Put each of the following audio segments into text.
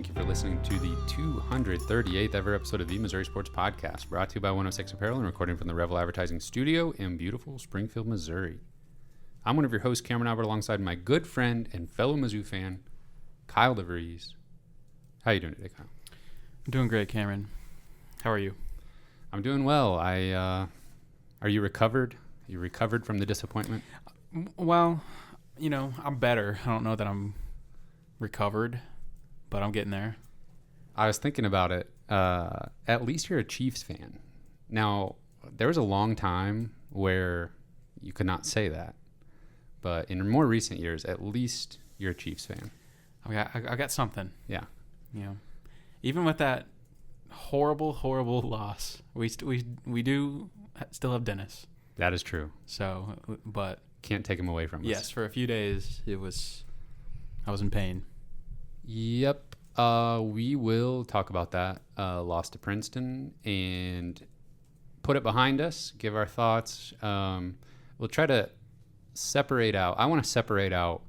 Thank you for listening to the 238th ever episode of the Missouri Sports Podcast, brought to you by 106 Apparel and recording from the Revel Advertising Studio in beautiful Springfield, Missouri. I'm one of your hosts, Cameron Albert, alongside my good friend and fellow Mizzou fan, Kyle DeVries. How you doing today, Kyle? I'm doing great, Cameron. How are you? I'm doing well. Are you recovered? You recovered from the disappointment? Well, I'm better. I don't know that I'm recovered, but I'm getting there. I was thinking about it. At least you're a Chiefs fan. Now, there was a long time where you could not say that. But in more recent years, at least you're a Chiefs fan. I got something. Yeah. Even with that horrible loss, we do still have Dennis. That is true. So, but can't take him away from us. Yes, for a few days I was in pain. Yep. We will talk about that loss to Princeton and put it behind us, give our thoughts. We'll try to separate out. I want to separate out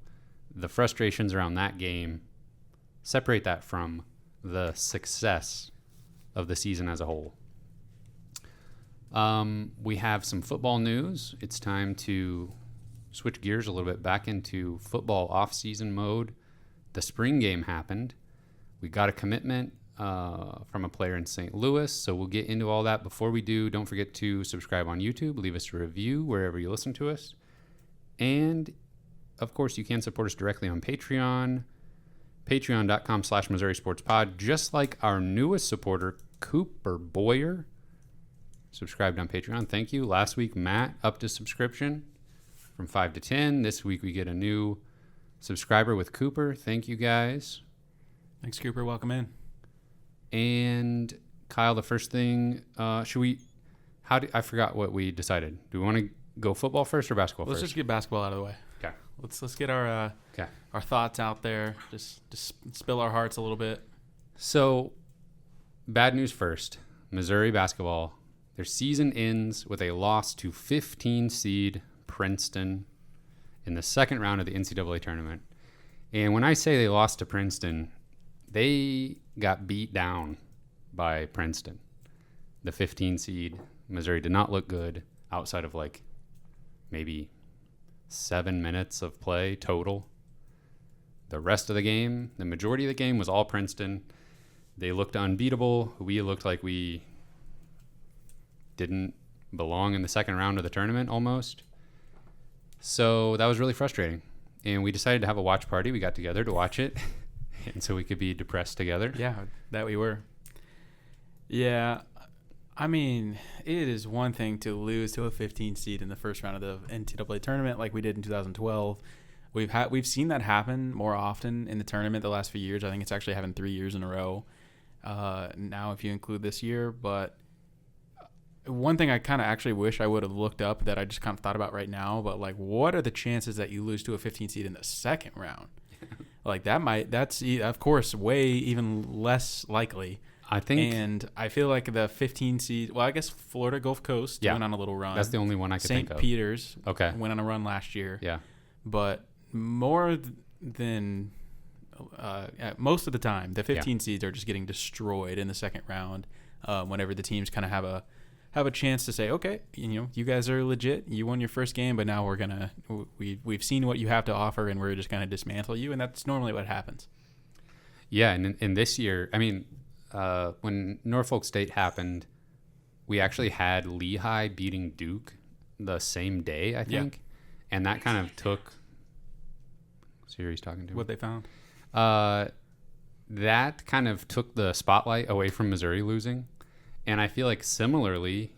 the frustrations around that game, separate that from the success of the season as a whole. We have some football news. It's time to switch gears a little bit back into football off-season mode. The spring game happened. We got a commitment from a player in St. Louis, so we'll get into all that. Before we do, don't forget to subscribe on YouTube, leave us a review wherever you listen to us. And, of course, you can support us directly on Patreon, patreon.com/Missouri Sports Pod, just like our newest supporter, Cooper Boyer, subscribed on Patreon. Thank you. Last week, Matt upped his subscription from 5 to 10. This week, we get a new subscriber with Cooper. Thank you, guys. Thanks, Cooper. Welcome in. And Kyle, the first thing, I forgot what we decided. Do we want to go football first or basketball Let's first? just get basketball out of the way. Okay. Let's get our thoughts out there. Just spill our hearts a little bit. So, bad news first. Missouri basketball, their season ends with a loss to 15 seed Princeton in the second round of the NCAA tournament. And when I say they lost to Princeton, they got beat down by Princeton. The 15 seed, Missouri did not look good outside of maybe 7 minutes of play total. The rest of the game, the majority of the game was all Princeton. They looked unbeatable. We looked like we didn't belong in the second round of the tournament almost. So that was really frustrating. And we decided to have a watch party. We got together to watch it. And so we could be depressed together. Yeah, that we were. Yeah, I mean, it is one thing to lose to a 15 seed in the first round of the NCAA tournament like we did in 2012. We've seen that happen more often in the tournament the last few years. I think it's actually happened 3 years in a row now if you include this year. But one thing I kind of actually wish I would have looked up that I just kind of thought about right now, but what are the chances that you lose to a 15 seed in the second round? That's of course way even less likely. I think, and I feel like the 15 seed. Well, I guess Florida Gulf Coast went on a little run. That's the only one I could think of. St. Peter's went on a run last year. Yeah, but more than most of the time, the 15 seeds are just getting destroyed in the second round. Whenever the teams kind of have a chance to say, okay, you guys are legit. You won your first game, but now we've seen what you have to offer, and we're just going to dismantle you, and that's normally what happens. Yeah, and in this year, I mean, when Norfolk State happened, we actually had Lehigh beating Duke the same day, I think, and that kind of took. Siri's talking to me. What they found. That kind of took the spotlight away from Missouri losing. And I feel like similarly,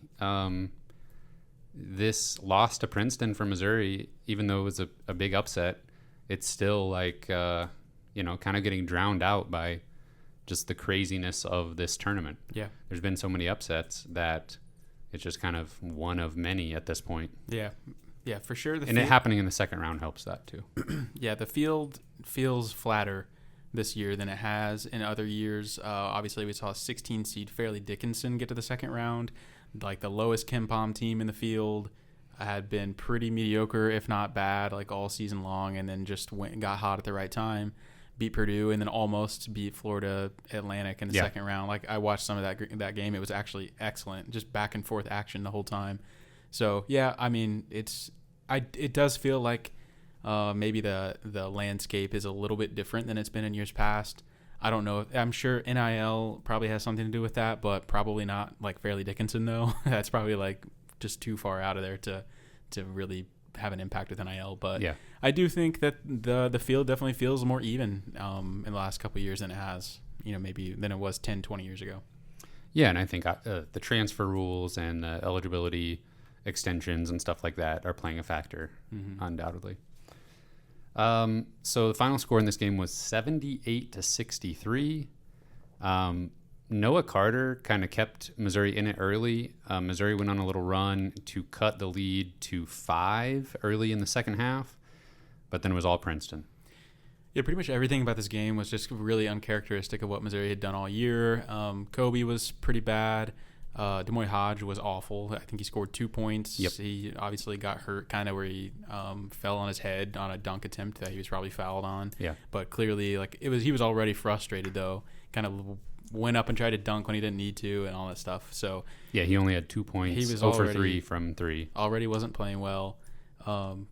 this loss to Princeton for Missouri, even though it was a big upset, it's still kind of getting drowned out by just the craziness of this tournament. Yeah. There's been so many upsets that it's just kind of one of many at this point. Yeah. Yeah, for sure. It happening in the second round helps that too. Yeah, the field feels flatter this year than it has in other years. Obviously, we saw a 16 seed Fairleigh Dickinson get to the second round. The lowest KenPom team in the field had been pretty mediocre, if not bad, all season long, and then just got hot at the right time. beat Purdue and then almost beat Florida Atlantic in the second round. Like, I watched some of that game. It was actually excellent, just back and forth action the whole time. So yeah, I mean, it does feel like maybe the landscape is a little bit different than it's been in years past. I don't know. I'm sure NIL probably has something to do with that, but probably not like Fairleigh Dickinson though. That's probably like just too far out of there to really have an impact with NIL. But yeah, I do think that the field definitely feels more even in the last couple of years than it has, maybe than it was 10, 20 years ago. Yeah, and I think the transfer rules and the eligibility extensions and stuff like that are playing a factor, undoubtedly. So the final score in this game was 78-63. Noah Carter kind of kept Missouri in it early. Missouri went on a little run to cut the lead to 5 early in the second half, but then it was all Princeton. Yeah, pretty much everything about this game was just really uncharacteristic of what Missouri had done all year. Kobe was pretty bad. Demoy Hodge was awful. I think he scored 2 points. Yep. He obviously got hurt kind of where he fell on his head on a dunk attempt that he was probably fouled on. Yeah. But clearly, he was already frustrated though. Kind of went up and tried to dunk when he didn't need to and all that stuff. So yeah, he only had 2 points. He was 0 for already 3 from 3. Already wasn't playing well.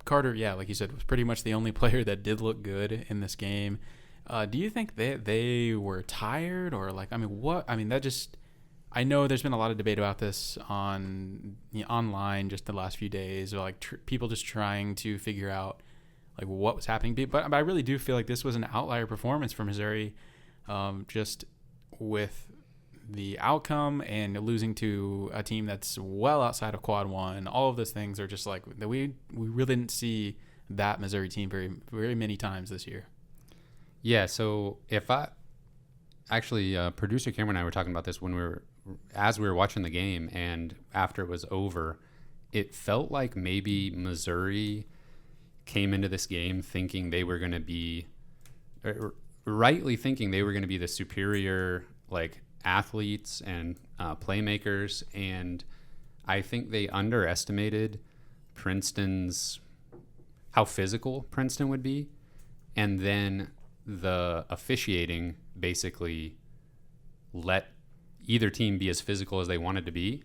Carter, yeah, like you said, was pretty much the only player that did look good in this game. Do you think they were tired or I know there's been a lot of debate about this online just the last few days, or like people just trying to figure out like what was happening. But I really do feel like this was an outlier performance for Missouri, just with the outcome and losing to a team that's well outside of Quad 1. All of those things are just like we really didn't see that Missouri team very, very many times this year. Yeah, so producer Cameron and I were talking about this as we were watching the game, and after it was over, it felt like maybe Missouri came into this game thinking they were going to be, rightly thinking they were going to be the superior like athletes and playmakers, and I think they underestimated how physical Princeton would be, and then the officiating basically let either team be as physical as they wanted to be.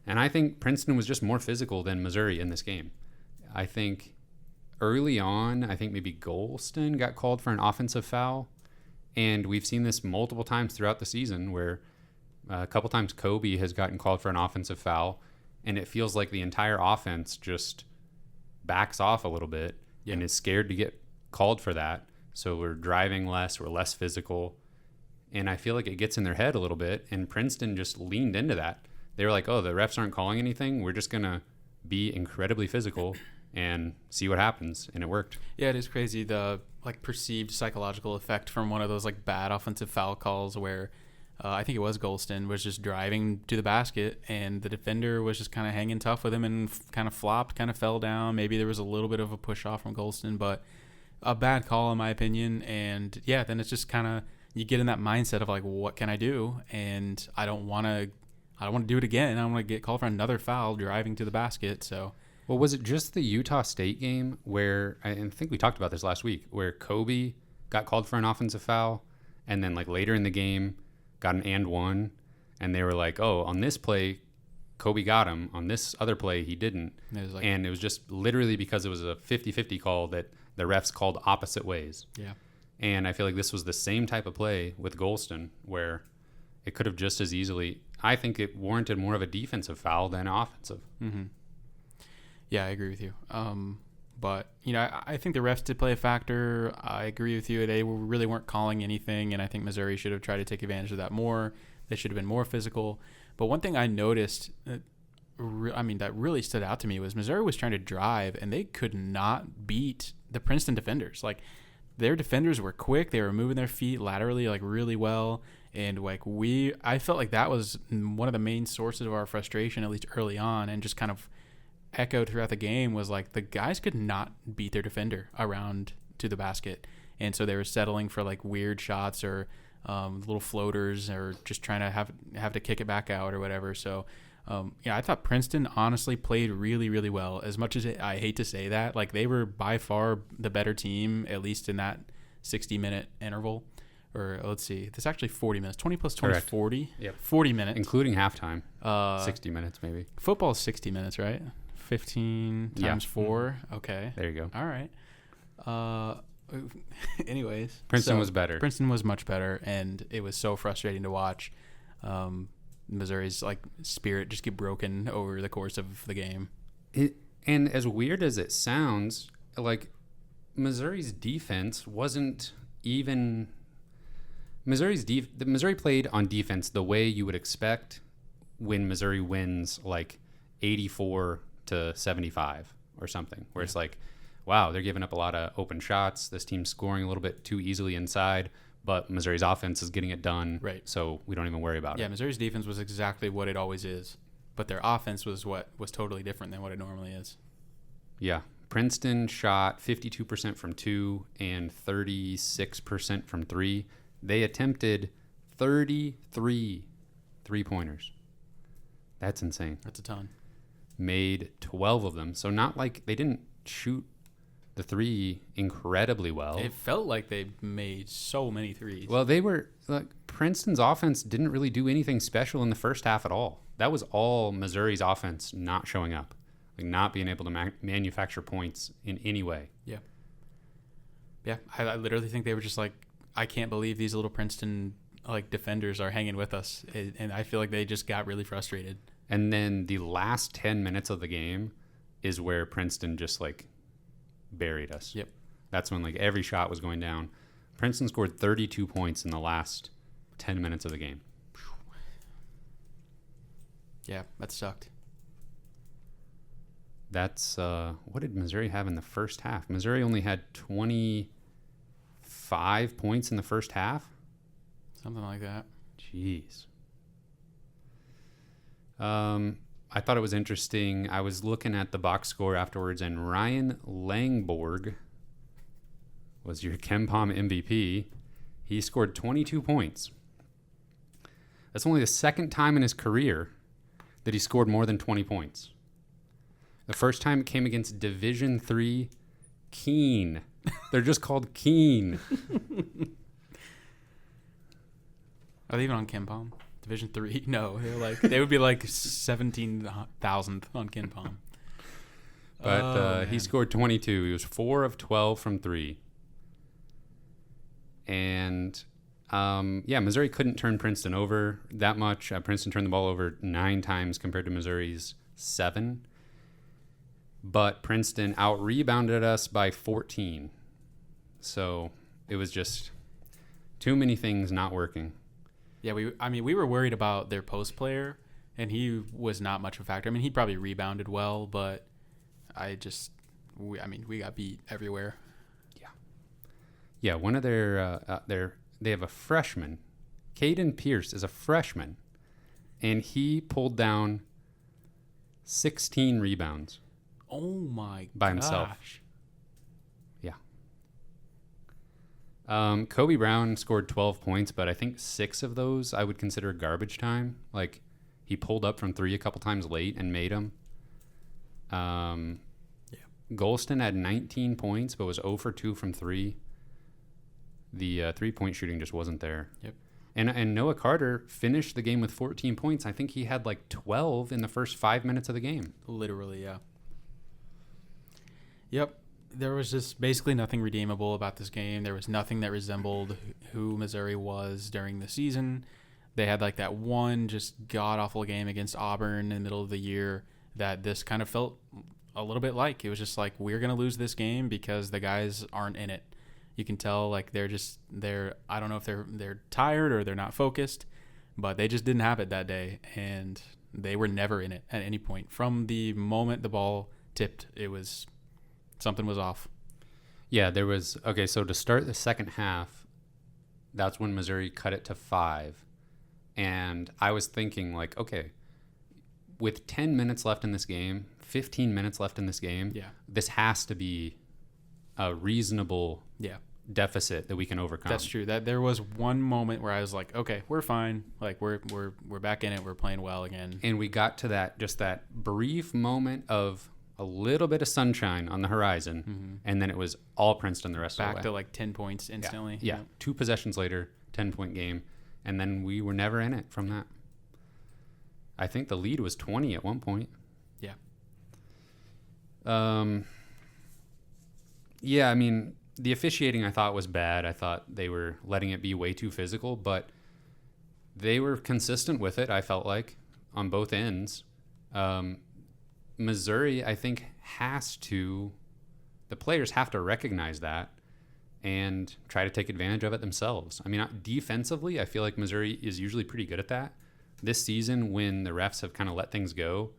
And I think Princeton was just more physical than Missouri in this game. I think early on, maybe Golston got called for an offensive foul. And we've seen this multiple times throughout the season where a couple times Kobe has gotten called for an offensive foul. And it feels like the entire offense just backs off a little bit and is scared to get called for that. So we're driving less, we're less physical. And I feel like it gets in their head a little bit, and Princeton just leaned into that. They were like, oh, the refs aren't calling anything. We're just going to be incredibly physical and see what happens. And it worked. Yeah, it is crazy, the perceived psychological effect from one of those bad offensive foul calls where I think it was Golston was just driving to the basket, and the defender was just kind of hanging tough with him and kind of flopped, kind of fell down. Maybe there was a little bit of a push off from Golston, but a bad call in my opinion. And yeah, then it's just kind of, you get in that mindset of what can I do? And I don't want to do it again. I don't want to get called for another foul driving to the basket. So, well, was it just the Utah State game where, I think we talked about this last week, where Kobe got called for an offensive foul, and then later in the game got an and one, and they were like, oh, on this play Kobe got him, on this other play he didn't. And it was just literally because it was a 50-50 call that the refs called opposite ways. Yeah. And I feel like this was the same type of play with Golston, where it could have just as easily, I think it warranted more of a defensive foul than offensive. Mm-hmm. Yeah, I agree with you. But, I think the refs did play a factor. I agree with you. They really weren't calling anything, and I think Missouri should have tried to take advantage of that more. They should have been more physical. But one thing I noticed, that really stood out to me was Missouri was trying to drive, and they could not beat the Princeton defenders. Their defenders were quick. They were moving their feet laterally really well. And I felt like that was one of the main sources of our frustration, at least early on, and just kind of echoed throughout the game was the guys could not beat their defender around to the basket. And so they were settling for weird shots or little floaters, or just trying to have to kick it back out or whatever. So I thought Princeton honestly played really, really well. As much as I hate to say that, they were by far the better team, at least in that 60-minute interval. Or let's see, it's actually 40 minutes. 20 plus 20 Correct. is 40. Yep. 40 minutes. Including halftime. 60 minutes maybe. Football is 60 minutes, right? 15 times 4. Okay. There you go. All right. Anyways. Princeton was better. Princeton was much better, and it was so frustrating to watch. Missouri's spirit just get broken over the course of the game. And as weird as it sounds, Missouri's defense wasn't even... Missouri played on defense the way you would expect when Missouri wins 84-75 or something, where it's wow, they're giving up a lot of open shots. This team's scoring a little bit too easily inside, but Missouri's offense is getting it done. Right. So we don't even worry about it. Yeah, Missouri's defense was exactly what it always is, but their offense was totally different than what it normally is. Yeah. Princeton shot 52% from 2 and 36% from 3. They attempted 33 3-pointers. That's insane. That's a ton. Made 12 of them. So not they didn't shoot the 3 incredibly well. It felt like they made so many threes. Well, they were Princeton's offense didn't really do anything special in the first half at all. That was all Missouri's offense not showing up, not being able to manufacture points in any way. Yeah. Yeah, I literally think they were just I can't believe these little Princeton defenders are hanging with us, and I feel like they just got really frustrated. And then the last 10 minutes of the game is where Princeton just buried us. Yep. That's when every shot was going down. Princeton scored 32 points in the last 10 minutes of the game. Yeah, that sucked. That's what did Missouri have in the first half? Missouri only had 25 points in the first half. Something like that. Jeez. I thought it was interesting. I was looking at the box score afterwards, and Ryan Langborg was your KenPom MVP. He scored 22 points. That's only the second time in his career that he scored more than 20 points. The first time it came against Division III Keene. They're just called Keene. Are they even on KenPom? Division 3? No, they would be 17,000th on KenPom. But he scored 22. He was 4 of 12 from 3. And Missouri couldn't turn Princeton over that much. Princeton turned the ball over 9 times compared to Missouri's 7. But Princeton out-rebounded us by 14. So it was just too many things not working. Yeah, we were worried about their post player, and he was not much of a factor. I mean, he probably rebounded well, but we got beat everywhere. Yeah, one of they have a freshman. Caden Pierce is a freshman, and he pulled down 16 rebounds. Oh my gosh. By himself. Yeah. Kobe Brown scored 12 points, but I think 6 of those I would consider garbage time. He pulled up from 3 a couple times late and made them. Golston had 19 points, but was 0 for 2 from 3. The 3-point shooting just wasn't there. Yep. And Noah Carter finished the game with 14 points. I think he had 12 in the first 5 minutes of the game. Literally, yeah. Yep. There was just basically nothing redeemable about this game. There was nothing that resembled who Missouri was during the season. They had that one just god-awful game against Auburn in the middle of the year that this kind of felt a little bit like. It was just we're going to lose this game because the guys aren't in it. You can tell they're I don't know if they're tired or they're not focused, but they just didn't have it that day, and they were never in it at any point. From the moment the ball tipped, something was off. Yeah, there was so to start the second half, that's when Missouri cut it to 5. And I was thinking with 10 minutes left in this game, 15 minutes left in this game, this has to be a reasonable deficit that we can overcome. That's true. That there was one moment where I was okay, we're fine. We're back in it. We're playing well again. And we got to that brief moment of a little bit of sunshine on the horizon, and then it was all Princeton the rest of the way. Back to like 10 points instantly. Yeah. 2 possessions later, 10-point game, and then we were never in it from that. I think the lead was 20 at one point. Yeah. Yeah, I mean, the officiating I thought was bad. I thought they were letting it be way too physical, but they were consistent with it, I felt like, on both ends. Missouri, I think, the players have to recognize that and try to take advantage of it themselves. I mean, defensively, I feel like Missouri is usually pretty good at that. This season, when the refs have kind of let things go,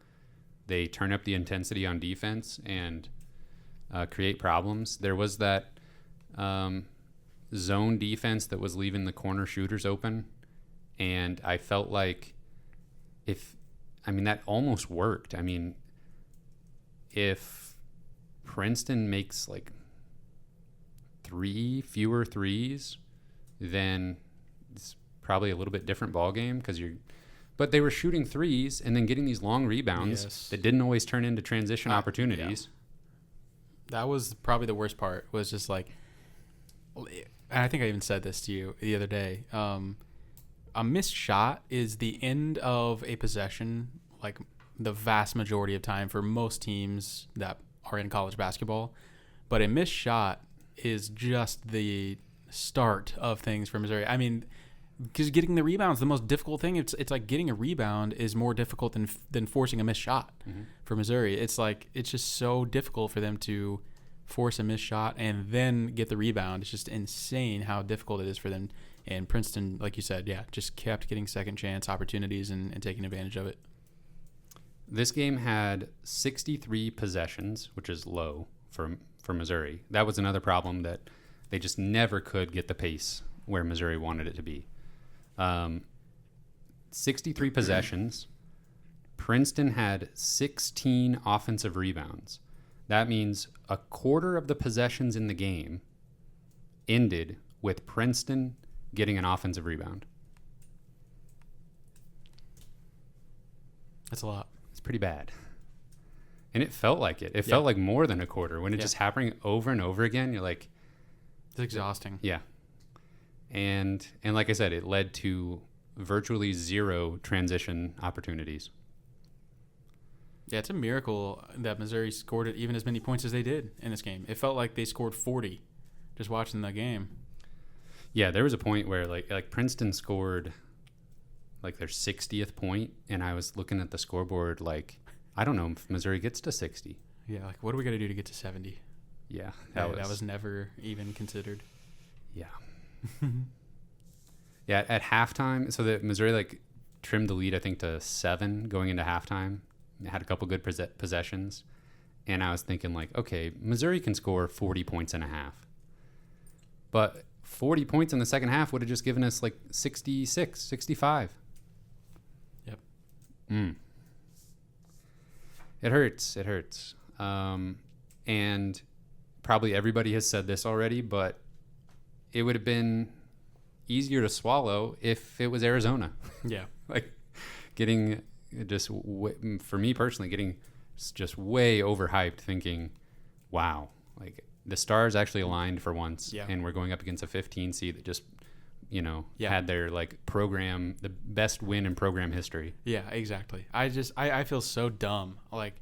they turn up the intensity on defense and create problems. There was that zone defense that was leaving the corner shooters open, and I felt like that almost worked. I mean, if Princeton makes like 3 fewer threes, then it's probably a little bit different ball game but they were shooting threes and then getting these long rebounds that didn't always turn into transition opportunities. Yeah. That was probably the worst part, was just like, and I think I even said this to you the other day. A missed shot is the end of a possession, like the vast majority of time for most teams that are in college basketball. But a missed shot is just the start of things for Missouri. I mean, because getting the rebound is the most difficult thing. It's like getting a rebound is more difficult than forcing a missed shot for Missouri. It's just so difficult for them to force a missed shot and then get the rebound. It's just insane how difficult it is for them. And Princeton, like you said, just kept getting second chance opportunities and taking advantage of it. This game had 63 possessions, which is low for Missouri. That was another problem, that they just never could get the pace where Missouri wanted it to be. 63 possessions. Princeton had 16 offensive rebounds. That means a quarter of the possessions in the game ended with Princeton getting an offensive rebound. That's a lot. It's pretty bad. And it felt like it. It felt like more than a quarter. When it's just happening over and over again, you're like... It's exhausting. Yeah. And like I said, it led to virtually 0 transition opportunities. Yeah, it's a miracle that Missouri scored even as many points as they did in this game. It felt like they scored 40 just watching the game. Yeah, there was a point where like Princeton scored like their 60th point, and I was looking at the scoreboard like, I don't know if Missouri gets to 60. Yeah, like what are we going to do to get to 70? Yeah, that was never even considered. Yeah. Yeah, at halftime, so that Missouri like trimmed the lead, I think, to 7 going into halftime. It had a couple good possessions, and I was thinking like, okay, Missouri can score 40 points in a half, but 40 points in the second half would have just given us like 66, 65. Yep. It hurts. And probably everybody has said this already, but it would have been easier to swallow if it was Arizona. Yeah. Like getting for me personally, getting just way overhyped, thinking, wow, like the stars actually aligned for once, and we're going up against a 15 seed that just, had their like program, the best win in program history. Yeah, exactly. I feel so dumb, like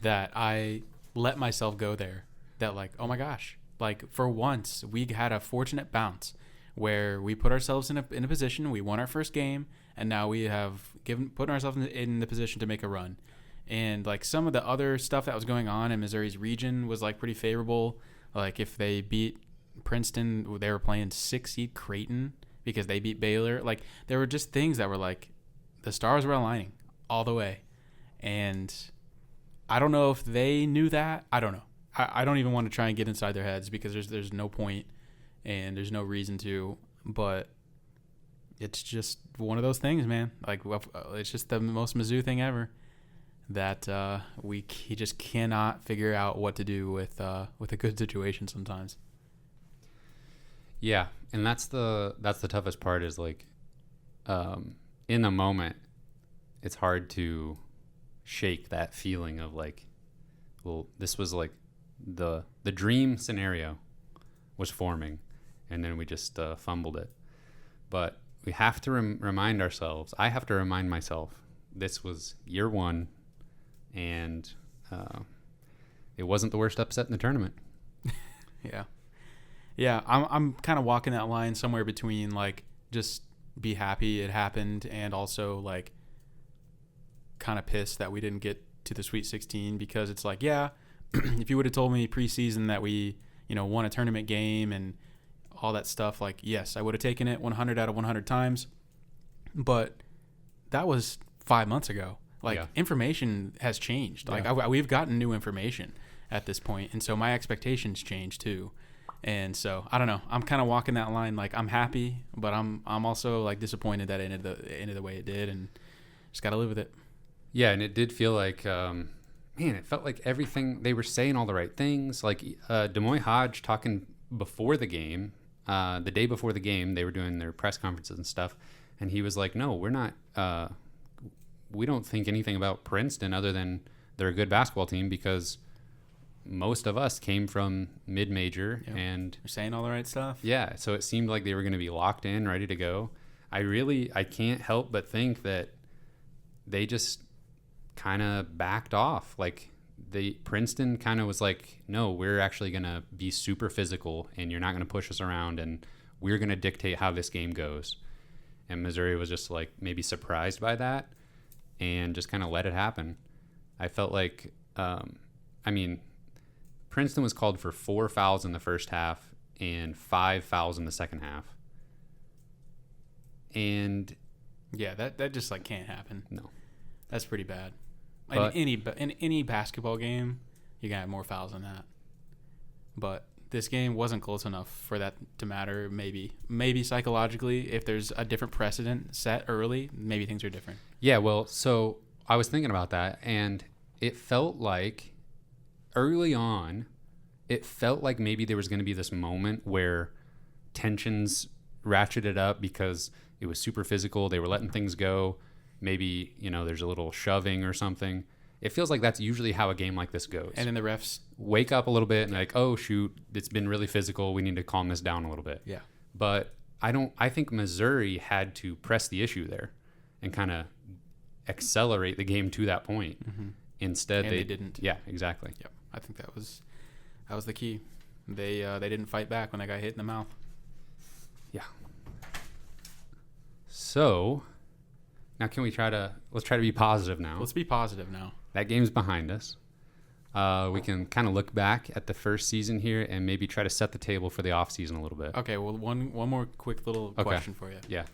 that I let myself go there, that like, oh my gosh, like for once we had a fortunate bounce where we put ourselves in a position, we won our first game, and now we have put ourselves in the position to make a run. And like some of the other stuff that was going on in Missouri's region was like pretty favorable. Like if they beat Princeton, they were playing 6-seed Creighton because they beat Baylor. Like there were just things that were like the stars were aligning all the way. And I don't know if they knew that. I don't know. I don't even want to try and get inside their heads because there's no point and there's no reason to. But it's just one of those things, man. Like it's just the most Mizzou thing ever. That he just cannot figure out what to do with a good situation sometimes. Yeah, and that's the toughest part is like, in the moment, it's hard to shake that feeling of like, well, this was like the dream scenario was forming, and then we just fumbled it. But we have to remind ourselves. I have to remind myself this was year one, and it wasn't the worst upset in the tournament. Yeah. I'm kind of walking that line somewhere between like just be happy it happened and also like kind of pissed that we didn't get to the Sweet 16, because it's like, yeah, if you would have told me preseason that we, won a tournament game and all that stuff, like, yes, I would have taken it 100 out of 100 times. But that was 5 months ago. Like, information has changed. Like, we've gotten new information at this point, and so my expectations change too. And so I don't know. I'm kind of walking that line. Like, I'm happy, but I'm also like disappointed that it ended the way it did, and just got to live with it. Yeah, and it did feel like, it felt like everything they were saying all the right things. Like Des Moines Hodge talking before the game, the day before the game, they were doing their press conferences and stuff, and he was like, "No, we're not. We don't think anything about Princeton other than they're a good basketball team because most of us came from mid-major and you're saying all the right stuff." Yeah, so it seemed like they were going to be locked in, ready to go. I can't help but think that they just kind of backed off. Like Princeton kind of was like, no, we're actually going to be super physical and you're not going to push us around and we're going to dictate how this game goes. And Missouri was just like maybe surprised by that and just kind of let it happen. I felt like, Princeton was called for 4 fouls in the first half and 5 fouls in the second half. And yeah, that just like can't happen. No. That's pretty bad. But, in any basketball game, you're going to have more fouls than that. But this game wasn't close enough for that to matter. Maybe psychologically, if there's a different precedent set early, maybe things are different. Yeah, well, so I was thinking about that, and it felt like early on, it felt like maybe there was going to be this moment where tensions ratcheted up because it was super physical. They were letting things go. Maybe, there's a little shoving or something. It feels like that's usually how a game like this goes. And then the refs wake up a little bit and like, oh, shoot, it's been really physical. We need to calm this down a little bit. Yeah. But I think Missouri had to press the issue there and kind of accelerate the game to that point. Mm-hmm. Instead, they didn't. Yeah, exactly. Yep. I think that was the key. They didn't fight back when they got hit in the mouth. Yeah. So now let's try to be positive now. Let's be positive now. That game's behind us. We can kind of look back at the first season here and maybe try to set the table for the offseason a little bit. Okay, well, one more quick little question for you. Yeah.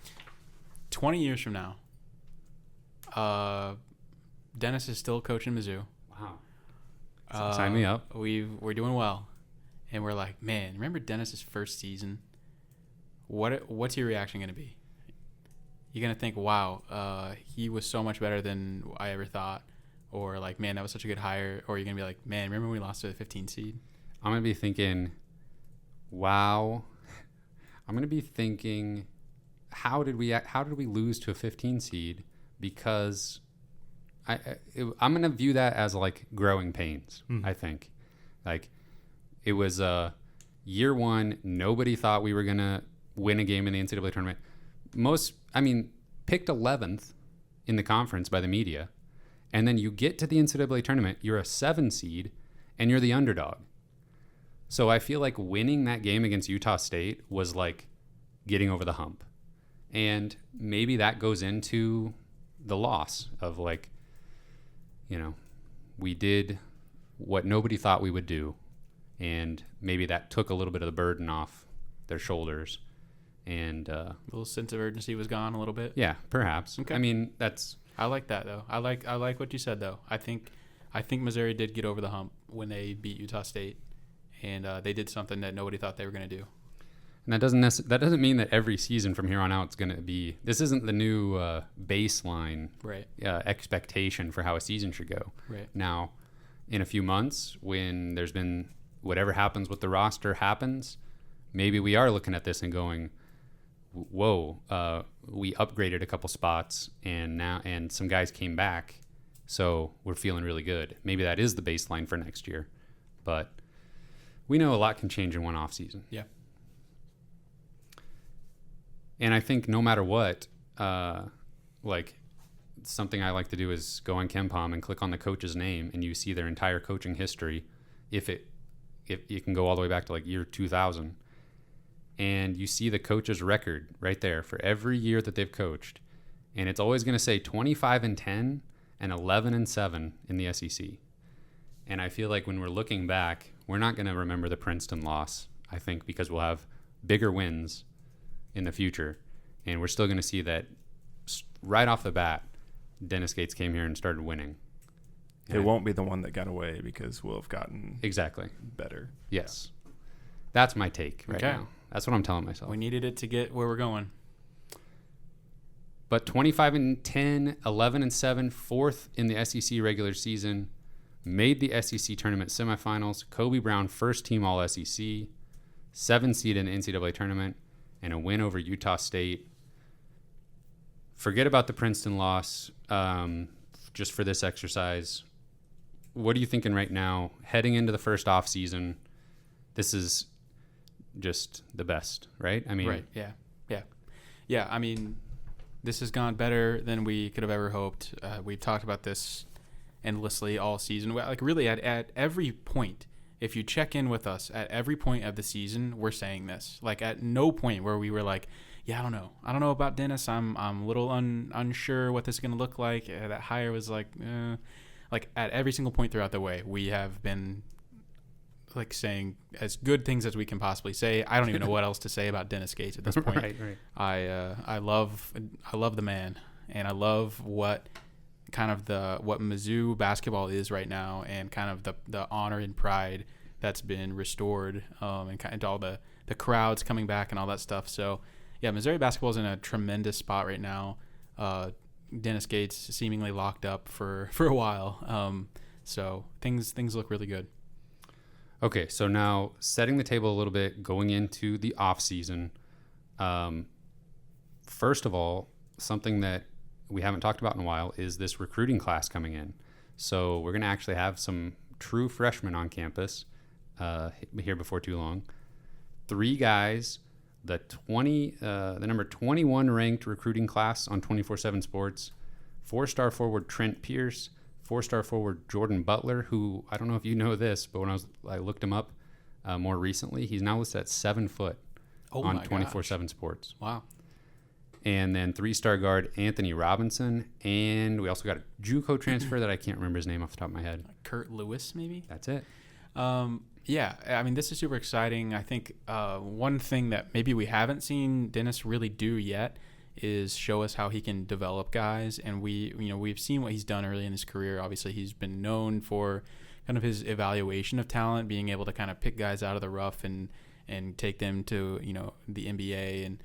20 years from now, Dennis is still coaching Mizzou. Wow. Sign me up. We're doing well. And we're like, man, remember Dennis's first season? What's your reaction going to be? You're going to think, wow, he was so much better than I ever thought. Or like, man, that was such a good hire. Or you're going to be like, man, remember when we lost to the 15 seed? I'm going to be thinking, wow. I'm going to be thinking, how did we lose to a 15 seed? Because I'm going to view that as like growing pains, I think. Like, it was year one. Nobody thought we were going to win a game in the NCAA tournament. Picked 11th in the conference by the media. And then you get to the NCAA tournament, you're a 7 seed, and you're the underdog. So I feel like winning that game against Utah State was like getting over the hump. And maybe that goes into the loss of like, we did what nobody thought we would do. And maybe that took a little bit of the burden off their shoulders. And a little sense of urgency was gone a little bit. Yeah, perhaps. Okay. I like that though. I like what you said though. I think Missouri did get over the hump when they beat Utah State, and they did something that nobody thought they were going to do. And that doesn't mean that every season from here on out is going to be. This isn't the new baseline expectation for how a season should go. Right. Now, in a few months, when there's been whatever happens with the roster happens, maybe we are looking at this and going, whoa, we upgraded a couple spots and some guys came back. So we're feeling really good. Maybe that is the baseline for next year. But we know a lot can change in one offseason. Yeah. And I think no matter what, something I like to do is go on KenPom and click on the coach's name, and you see their entire coaching history. If you can go all the way back to like year 2000, and you see the coach's record right there for every year that they've coached, and it's always going to say 25-10 and 11-7 in the SEC. And I feel like when we're looking back, we're not going to remember the Princeton loss, I think, because we'll have bigger wins in the future, and we're still going to see that right off the bat, Dennis Gates came here and started winning. It won't be the one that got away because we'll have gotten exactly better. Yes. That's my take right now. That's what I'm telling myself. We needed it to get where we're going. But 25-10, 11-7, fourth in the SEC regular season, made the SEC tournament semifinals. Kobe Brown, first team All SEC, 7 seed in the NCAA tournament, and a win over Utah State. Forget about the Princeton loss, just for this exercise. What are you thinking right now, heading into the first off season? This is just the best, right? I mean, right. Yeah. I mean, this has gone better than we could have ever hoped. We've talked about this endlessly all season. Like really at every point, if you check in with us at every point of the season, we're saying this. Like at no point where we were like, yeah, I don't know about Dennis. I'm a little unsure what this is going to look like. That hire was like at every single point throughout the way, we have been like saying as good things as we can possibly say. I don't even know what else to say about Dennis Gates at this point. Right. I love the man, and I love what Mizzou basketball is right now, and kind of the honor and pride that's been restored, and kind of all the crowds coming back and all that stuff. So yeah, Missouri basketball is in a tremendous spot right now. Dennis Gates seemingly locked up for a while. So things look really good. Okay, so now setting the table a little bit, going into the off season. First of all, something that we haven't talked about in a while is this recruiting class coming in. So we're going to actually have some true freshmen on campus here before too long. 3 guys, the number 21 ranked recruiting class on 24/7 Sports, 4-star forward Trent Pierce, 4-star forward Jordan Butler, who I don't know if you know this, but when I looked him up more recently, he's now listed at 7 foot on 24/7 Sports. Wow. And then 3-star guard Anthony Robinson, and we also got a JUCO transfer that I can't remember his name off the top of my head. Kurt Lewis, maybe? That's it. Yeah, I mean, this is super exciting. I think one thing that maybe we haven't seen Dennis really do yet is show us how he can develop guys. And we've seen what he's done early in his career. Obviously, he's been known for kind of his evaluation of talent, being able to kind of pick guys out of the rough and take them to, the NBA. And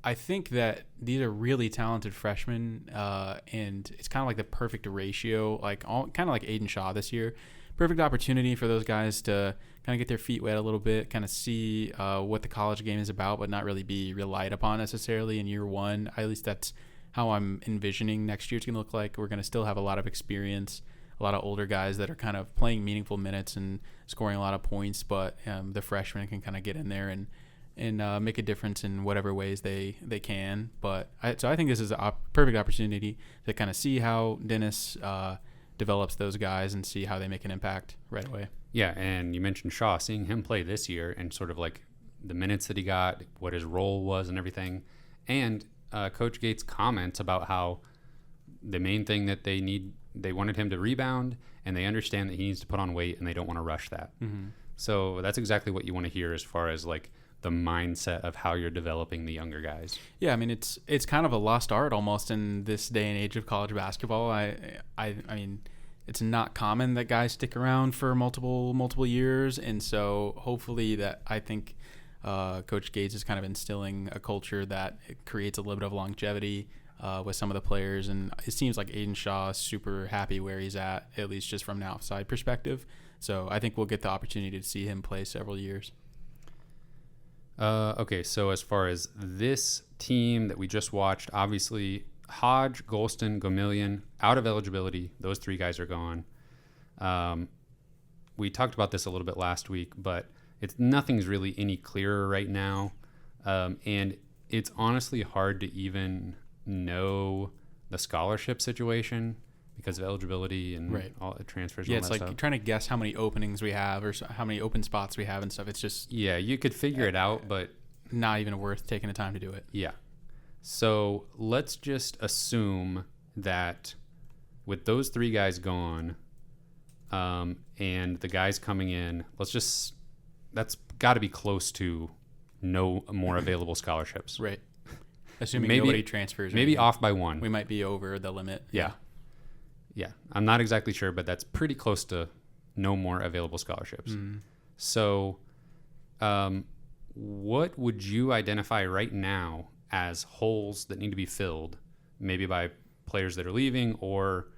I think that these are really talented freshmen, and it's kind of like the perfect ratio, kind of like Aiden Shaw this year. Perfect opportunity for those guys to kind of get their feet wet a little bit, kind of see what the college game is about, but not really be relied upon necessarily in year one. At least that's how I'm envisioning next year's going to look like. We're going to still have a lot of experience, a lot of older guys that are kind of playing meaningful minutes and scoring a lot of points, but the freshmen can kind of get in there and make a difference in whatever ways they can. So I think this is a perfect opportunity to kind of see how Dennis develops those guys and see how they make an impact right away. Yeah, and you mentioned Shaw, seeing him play this year and sort of like the minutes that he got, what his role was and everything. And Coach Gates' comments about how the main thing that they wanted him to rebound, and they understand that he needs to put on weight and they don't want to rush that. Mm-hmm. So that's exactly what you want to hear as far as like the mindset of how you're developing the younger guys. Yeah, I mean it's kind of a lost art almost in this day and age of college basketball. I mean it's not common that guys stick around for multiple years, and so hopefully that I think Coach Gates is kind of instilling a culture that creates a little bit of longevity with some of the players, and it seems like Aiden Shaw is super happy where he's at least just from an outside perspective. So I think we'll get the opportunity to see him play several years. Okay, so as far as this team that we just watched, obviously Hodge, Golston, Gomillion, out of eligibility. Those 3 guys are gone. We talked about this a little bit last week, but nothing's really any clearer right now. And it's honestly hard to even know the scholarship situation because of eligibility and all the transfers. Yeah, and all it's that like stuff. trying to guess how many openings we have or how many open spots we have and stuff. It's just You could figure it out, but not even worth taking the time to do it. Yeah. So let's just assume that with those 3 guys gone, and the guys coming in, that's got to be close to no more available scholarships. Right. Assuming Maybe- nobody transfers. or Maybe anything. off by 1. We might be over the limit. Yeah. I'm not exactly sure, but that's pretty close to no more available scholarships. Mm. So, what would you identify right now as holes that need to be filled, maybe by players that are leaving, or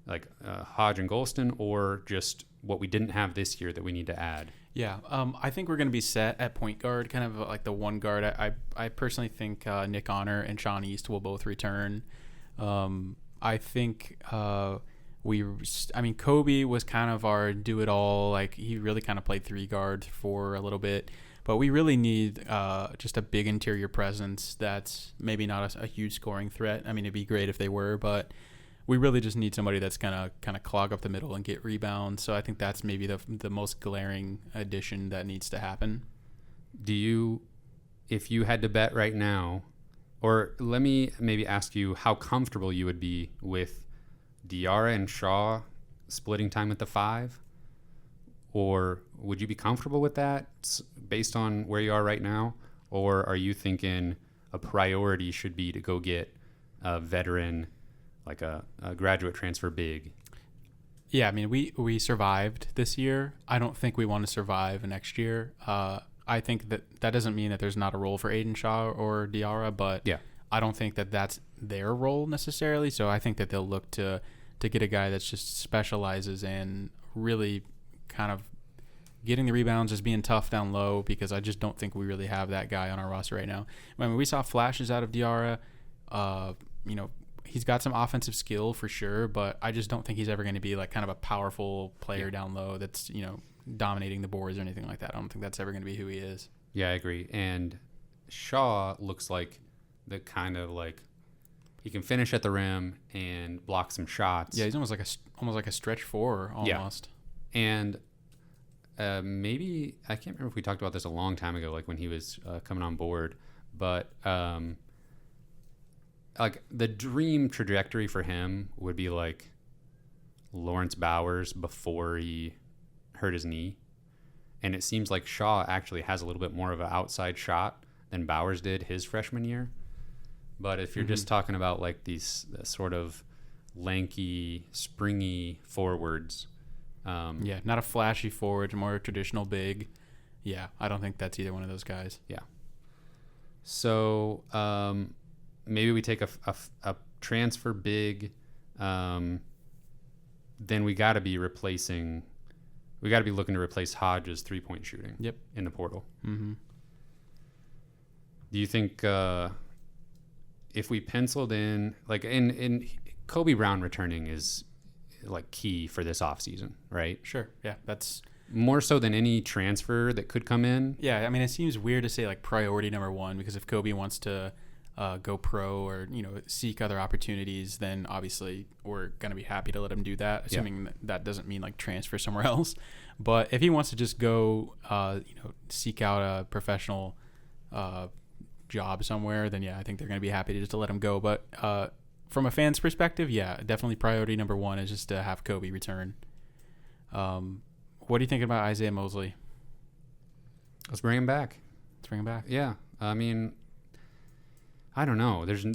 like Hodge and Golston, or just what we didn't have this year that we need to add? Yeah, I think we're going to be set at point guard, kind of like the one guard. I personally think Nick Honor and Sean East will both return. I think Kobe was kind of our do-it-all. Like, he really kind of played 3 guard for a little bit. But we really need just a big interior presence that's maybe not a huge scoring threat. I mean, it'd be great if they were, but we really just need somebody that's going to kind of clog up the middle and get rebounds. So I think that's maybe the most glaring addition that needs to happen. If you had to bet right now, or let me maybe ask you how comfortable you would be with Diarra and Shaw splitting time at the 5? Or would you be comfortable with that based on where you are right now? Or are you thinking a priority should be to go get a veteran, like a graduate transfer big? Yeah, I mean, we survived this year. I don't think we want to survive next year. I think that doesn't mean that there's not a role for Aiden Shaw or Diarra, but I don't think that that's their role necessarily. So I think that they'll look to get a guy that just specializes in really kind of getting the rebounds, just being tough down low, because I just don't think we really have that guy on our roster right now. I mean, we saw flashes out of Diarra. He's got some offensive skill for sure, but I just don't think he's ever going to be like kind of a powerful player down low that's, dominating the boards or anything like that. I don't think that's ever going to be who he is. Yeah, I agree. And Shaw looks like the kind of like he can finish at the rim and block some shots. Yeah, he's almost like a stretch 4 almost. Yeah. And maybe I can't remember if we talked about this a long time ago, like when he was coming on board, but like the dream trajectory for him would be like Lawrence Bowers before he hurt his knee. And it seems like Shaw actually has a little bit more of an outside shot than Bowers did his freshman year. But if you're just talking about like these sort of lanky, springy forwards. Not a flashy forward, more traditional big. Yeah, I don't think that's either one of those guys. Yeah. So maybe we take a transfer big. Then we got to be looking to replace Hodge's 3-point shooting. Yep. In the portal. Mm-hmm. Do you think if we penciled in, like, in Kobe Brown returning is like key for this offseason, right? Sure. Yeah, that's more so than any transfer that could come in. Yeah, I mean, it seems weird to say like priority number 1, because if Kobe wants to go pro or seek other opportunities, then obviously we're gonna be happy to let him do that, assuming that doesn't mean like transfer somewhere else. But if he wants to just go seek out a professional job somewhere, then I think they're gonna be happy to just let him go. But from a fan's perspective, definitely priority number 1 is just to have Kobe return. What do you think about Isaiah Mosley? Let's bring him back. Yeah, I mean, I don't know. There's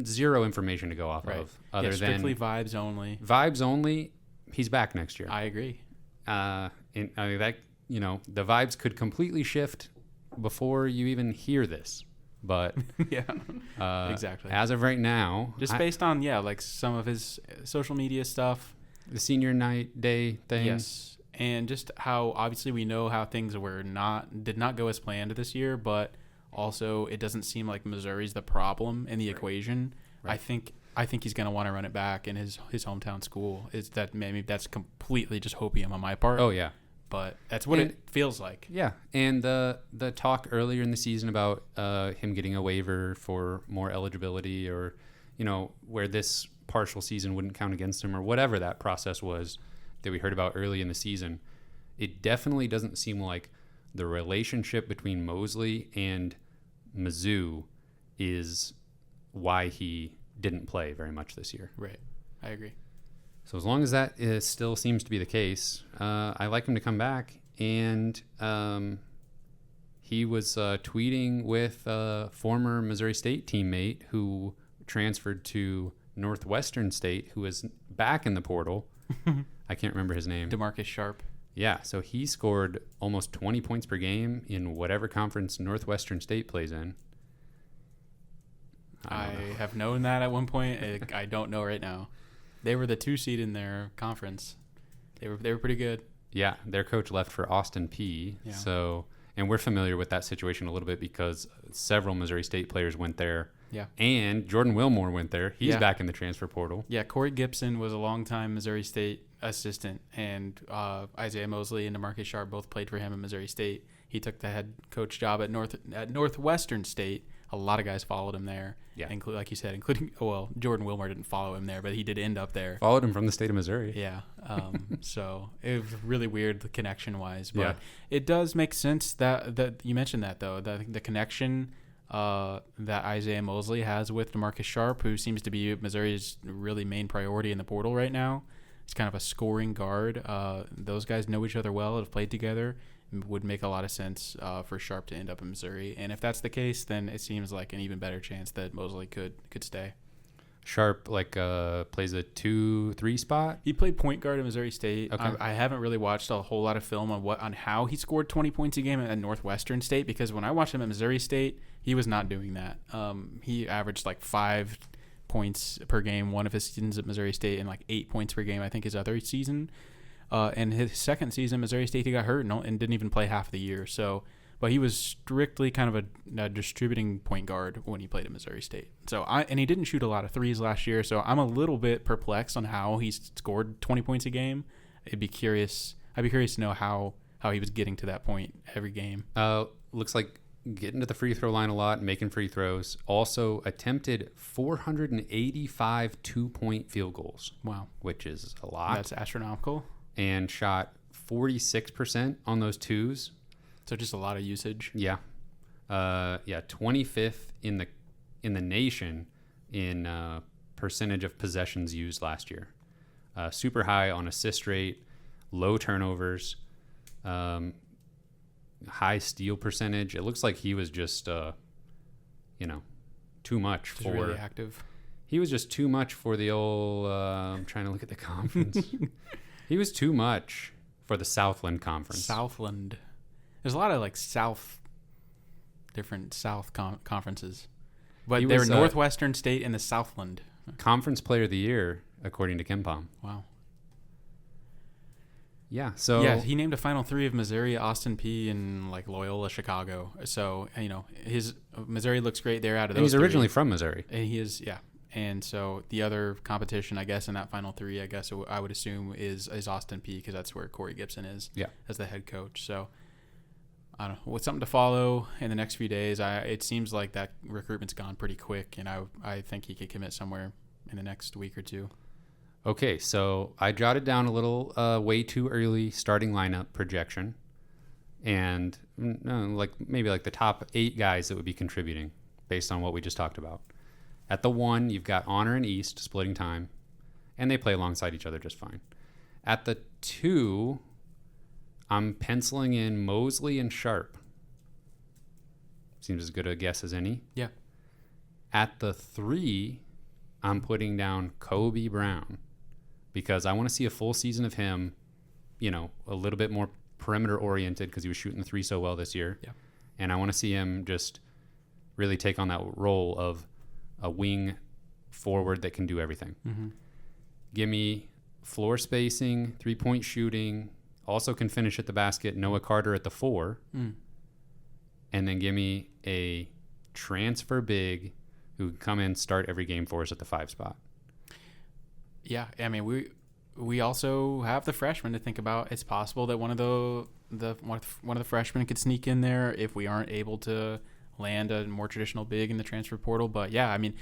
zero information to go off of other than strictly vibes only. Vibes only. He's back next year. I agree. The vibes could completely shift before you even hear this. But exactly. As of right now, just based on like some of his social media stuff, the senior night day thing. Yes. And just how obviously we know how things did not go as planned this year, but also it doesn't seem like Missouri's the problem in the equation. Right. I think I think he's going to want to run it back in his hometown school. Is that maybe that's completely just hopium on my part? Oh yeah, but that's what it feels like. Yeah, and the talk earlier in the season about him getting a waiver for more eligibility, or where this partial season wouldn't count against him, or whatever that process was that we heard about early in the season. It definitely doesn't seem like the relationship between Mosley and Mizzou is why he didn't play very much this year. Right. I agree. So as long as that still seems to be the case, I like him to come back. And he was tweeting with a former Missouri State teammate who transferred to Northwestern State, who is back in the portal. I can't remember his name. DeMarcus Sharp. Yeah, so he scored almost 20 points per game in whatever conference Northwestern State plays in. I have known that at one point. I don't know right now. They were the 2 seed in their conference. They were pretty good. Yeah, their coach left for Austin Peay. Yeah. So, and we're familiar with that situation a little bit because several Missouri State players went there. Yeah. And Jordan Wilmore went there. He's back in the transfer portal. Yeah, Corey Gibson was a longtime Missouri State assistant, and Isaiah Mosley and DeMarcus Sharp both played for him at Missouri State. He took the head coach job at Northwestern State. A lot of guys followed him there. Yeah. Like you said, including, Jordan Wilmore didn't follow him there, but he did end up there. Followed him from the state of Missouri. Yeah. So it was really weird connection-wise. But it does make sense that you mentioned that, though. The connection that Isaiah Mosley has with DeMarcus Sharp, who seems to be Missouri's really main priority in the portal right now. He's kind of a scoring guard. Those guys know each other well, have played together. Would make a lot of sense for Sharp to end up in Missouri. And if that's the case, then it seems like an even better chance that Mosley could stay. Sharp plays a 2-3 spot. He played point guard at Missouri State. Okay. I haven't really watched a whole lot of film on how he scored 20 points a game at Northwestern State, because when I watched him at Missouri State, he was not doing that. He averaged 5 points per game one of his seasons at Missouri State, and 8 points per game I think his other season. And his second season, Missouri State, he got hurt and didn't even play half the year. So, but he was strictly kind of a distributing point guard when he played at Missouri State. So, and he didn't shoot a lot of threes last year. So I'm a little bit perplexed on how he scored 20 points a game. I'd be curious to know how he was getting to that point every game. Looks like getting to the free throw line a lot, making free throws. Also attempted 485 2-point field goals. Wow, which is a lot. That's astronomical. And shot 46% on those twos. So just a lot of usage. Yeah. 25th in the nation in percentage of possessions used last year. Super high on assist rate, low turnovers, high steal percentage. It looks like he was just too much just really active. He was just too much for the old I'm trying to look at the conference. He was too much for the Southland Conference. Southland. There's a lot of different South conferences. But they were Northwestern State and the Southland. Conference Player of the Year, according to KenPom. Wow. Yeah, so... Yeah, he named a Final Three of Missouri, Austin Peay, and Loyola Chicago. So, his Missouri looks great there out of those. And he's originally from Missouri. And he is, yeah. And so the other competition, I guess, in that Final Three, I guess I would assume is Austin Peay, because that's where Corey Gibson is as the head coach. So I don't know. With something to follow in the next few days, it seems like that recruitment's gone pretty quick, and I think he could commit somewhere in the next week or two. Okay, so I jotted down a little way too early starting lineup projection, and maybe the top 8 guys that would be contributing based on what we just talked about. At the 1, you've got Honor and East splitting time, and they play alongside each other just fine. At the 2, I'm penciling in Mosley and Sharp. Seems as good a guess as any. Yeah. At the 3, I'm putting down Kobe Brown, because I want to see a full season of him, a little bit more perimeter oriented, because he was shooting the 3 so well this year. Yeah. And I want to see him just really take on that role of a wing forward that can do everything. Mm-hmm. Give me floor spacing, 3-point shooting, also can finish at the basket, Noah Carter at the 4. And then give me a transfer big who can come in, start every game for us at the 5 spot. Yeah, I mean we also have the freshmen to think about. It's possible that one of the freshmen could sneak in there if we aren't able to land a more traditional big in the transfer portal. But yeah, I mean,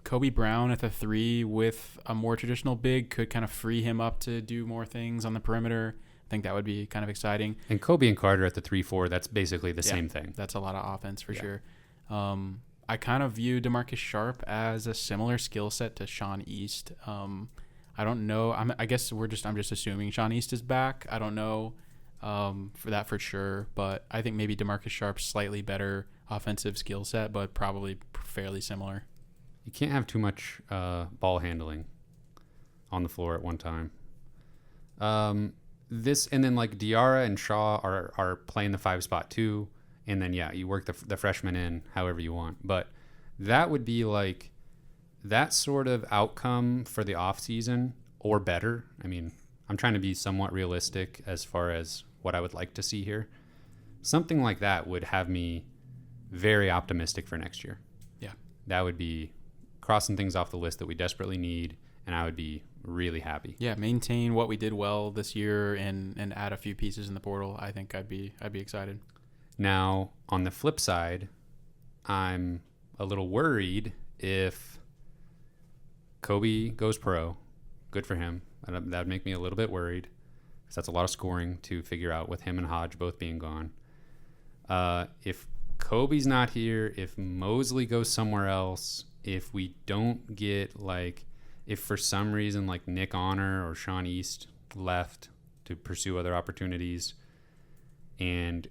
Kobe Brown at the 3 with a more traditional big could kind of free him up to do more things on the perimeter. I think that would be kind of exciting. And Kobe and Carter at the 3-4, that's basically the same thing. That's a lot of offense for sure. I kind of view DeMarcus Sharp as a similar skill set to Sean East. I don't know. I guess I'm just assuming Sean East is back. I don't know for that for sure, but I think maybe DeMarcus Sharp's slightly better offensive skill set, but probably fairly similar. You can't have too much ball handling on the floor at one time. This and then like Diarra and Shaw are playing the 5 spot too, and then you work the freshmen in however you want. But that would be like that sort of outcome for the offseason or better. I mean, I'm trying to be somewhat realistic as far as what I would like to see here. Something like that would have me very optimistic for next year. Yeah, that would be crossing things off the list that we desperately need, and I would be really happy. Yeah, maintain what we did well this year and add a few pieces in the portal. I think I'd be excited. Now, on the flip side, I'm a little worried if Kobe goes pro. Good for him. That would make me a little bit worried because that's a lot of scoring to figure out with him and Hodge both being gone. If Kobe's not here, if Mosley goes somewhere else, if we don't get if for some reason like Nick Honor or Sean East left to pursue other opportunities, and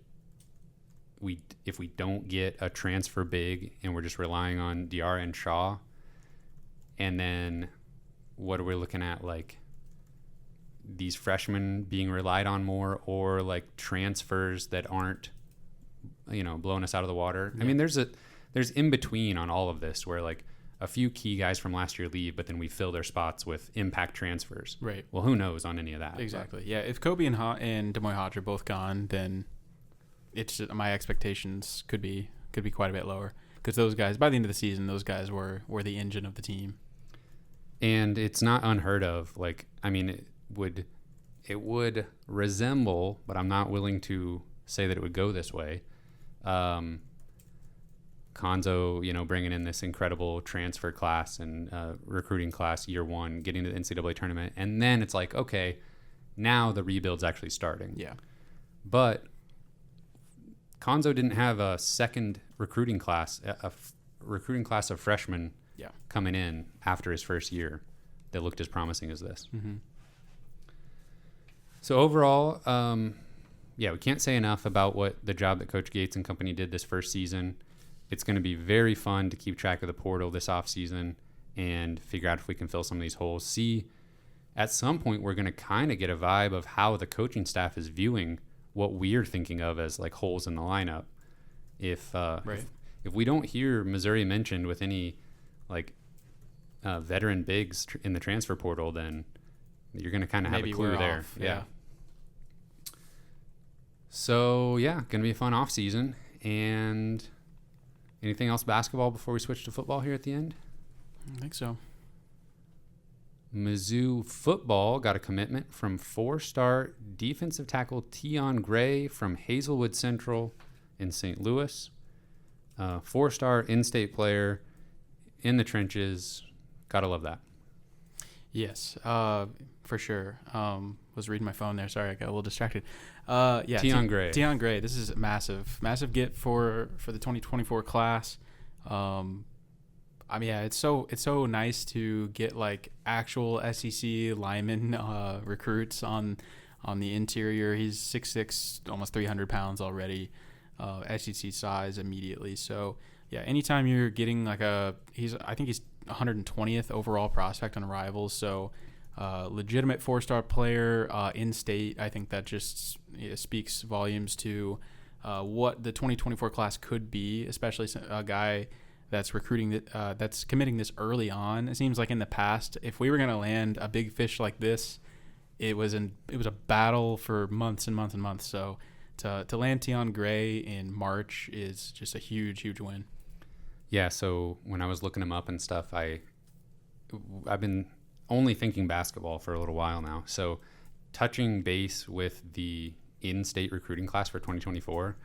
if we don't get a transfer big and we're just relying on Diarra and Shaw, and then what are we looking at, like these freshmen being relied on more, or like transfers that aren't blowing us out of the water? Yeah. I mean, there's in between on all of this where like a few key guys from last year leave, but then we fill their spots with impact transfers. Right. Well, who knows on any of that? Exactly. But. Yeah. If Kobe and Demoy Hodge are both gone, then it's just, my expectations could be quite a bit lower because those guys, by the end of the season, those guys were the engine of the team. And it's not unheard of. Like, I mean, it would resemble, but I'm not willing to say that it would go this way. Konzo, bringing in this incredible transfer class and recruiting class year one, getting to the NCAA tournament. And then it's like, okay, now the rebuild's actually starting. Yeah. But Konzo didn't have a second recruiting class, a recruiting class of freshmen coming in after his first year that looked as promising as this. Mm-hmm. So overall, we can't say enough about what the job that Coach Gates and company did this first season. It's going to be very fun to keep track of the portal this offseason and figure out if we can fill some of these holes. See, at some point, we're going to kind of get a vibe of how the coaching staff is viewing what we're thinking of as like holes in the lineup. If we don't hear Missouri mentioned with any like veteran bigs in the transfer portal, then you're going to kind of have a clue there. Yeah. So, going to be a fun offseason. And anything else basketball before we switch to football here at the end? I think so. Mizzou football got a commitment from 4-star defensive tackle Tion Gray from Hazelwood Central in St. Louis. 4-star in-state player in the trenches. Gotta love that. Yes, for sure. Was reading my phone there. Sorry, I got a little distracted. Tion Gray. Tion Gray. This is massive get for the 2024 class. It's so nice to get like actual SEC lineman recruits on the interior. He's 6'6", almost 300 pounds already, SEC size immediately. So anytime you're getting like I think he's 120th overall prospect on Rivals. So legitimate 4-star player in state. I think that just speaks volumes to what the 2024 class could be, especially a guy that's recruiting that's committing this early on. It seems like in the past, if we were going to land a big fish like this, it was a battle for months and months and months. So to land Tion Gray in March is just a huge win. Yeah, so when I was looking him up and stuff, I've been only thinking basketball for a little while now. So touching base with the in-state recruiting class for 2024